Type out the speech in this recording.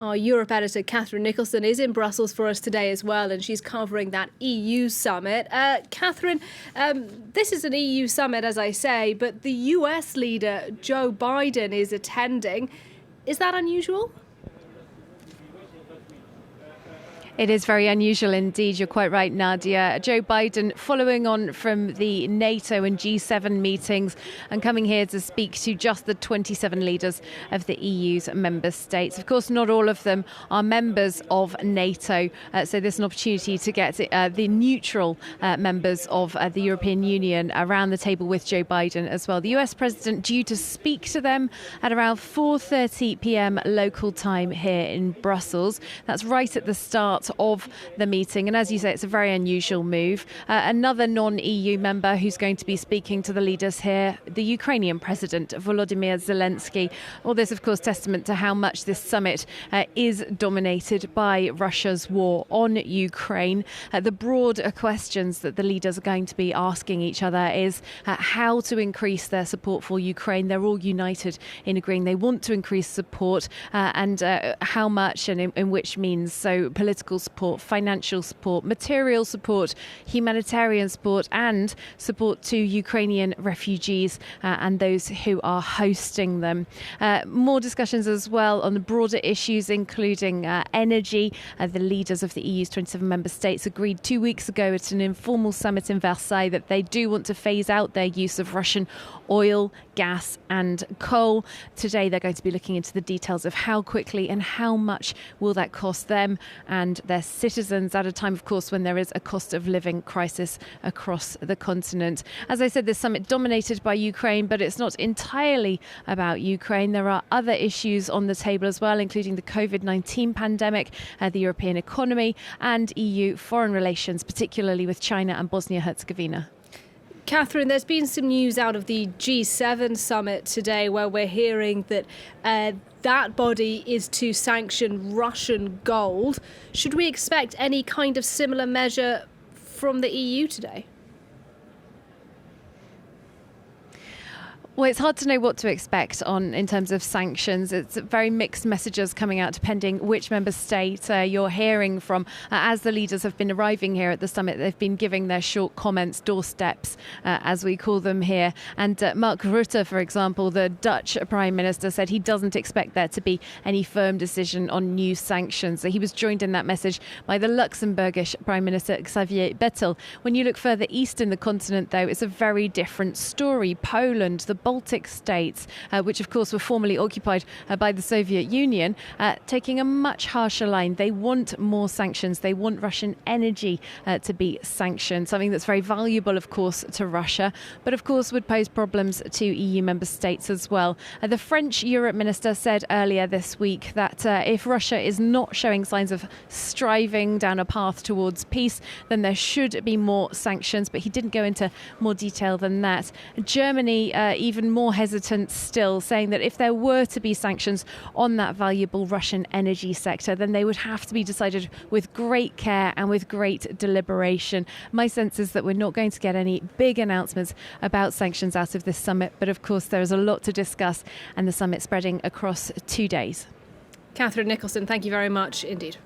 Our Europe editor, Catherine Nicholson, is in Brussels for us today as well, and she's covering that EU summit. Catherine, this is an EU summit, as I say, but the US leader, Joe Biden, is attending. Is that unusual? It is very unusual indeed. You're quite right, Nadia. Joe Biden following on from the NATO and G7 meetings and coming here to speak to just the 27 leaders of the EU's member states. Of course, not all of them are members of NATO. So there's an opportunity to get the neutral members of the European Union around the table with Joe Biden as well. The US president due to speak to them at around 4:30 p.m. local time here in Brussels. That's right at the start of the meeting, and as you say, it's a very unusual move. Another non-EU member who's going to be speaking to the leaders here, the Ukrainian President Volodymyr Zelensky. All this, of course, testament to how much this summit is dominated by Russia's war on Ukraine. The broad questions that the leaders are going to be asking each other is how to increase their support for Ukraine. They're all united in agreeing they want to increase support, and how much and in which means. So political support, financial support, material support, humanitarian support, and support to Ukrainian refugees and those who are hosting them. More discussions as well on the broader issues, including energy. The leaders of the EU's 27 member states agreed 2 weeks ago at an informal summit in Versailles that they do want to phase out their use of Russian oil, gas and coal. Today they're going to be looking into the details of how quickly and how much will that cost them and their citizens at a time, of course, when there is a cost of living crisis across the continent. As I said, this summit dominated by Ukraine, but it's not entirely about Ukraine. There are other issues on the table as well, including the COVID-19 pandemic, the European economy and EU foreign relations, particularly with China and Bosnia-Herzegovina. Catherine, there's been some news out of the G7 summit today where we're hearing that that body is to sanction Russian gold. Should we expect any kind of similar measure from the EU today? Well, it's hard to know what to expect in terms of sanctions. It's very mixed messages coming out depending which member state you're hearing from. As the leaders have been arriving here at the summit, they've been giving their short comments, doorsteps, as we call them here. And Mark Rutte, for example, the Dutch Prime Minister, said he doesn't expect there to be any firm decision on new sanctions. So he was joined in that message by the Luxembourgish Prime Minister Xavier Bettel. When you look further east in the continent, though, it's a very different story. Poland, the Baltic states, which of course were formerly occupied by the Soviet Union, taking a much harsher line. They want more sanctions. They want Russian energy to be sanctioned, something that's very valuable, of course, to Russia, but of course would pose problems to EU member states as well. The French Europe Minister said earlier this week that if Russia is not showing signs of striving down a path towards peace, then there should be more sanctions, but he didn't go into more detail than that. Germany, even more hesitant still, saying that if there were to be sanctions on that valuable Russian energy sector, then they would have to be decided with great care and with great deliberation. My sense is that we're not going to get any big announcements about sanctions out of this summit, but of course there is a lot to discuss, and the summit spreading across 2 days. Catherine Nicholson, thank you very much indeed.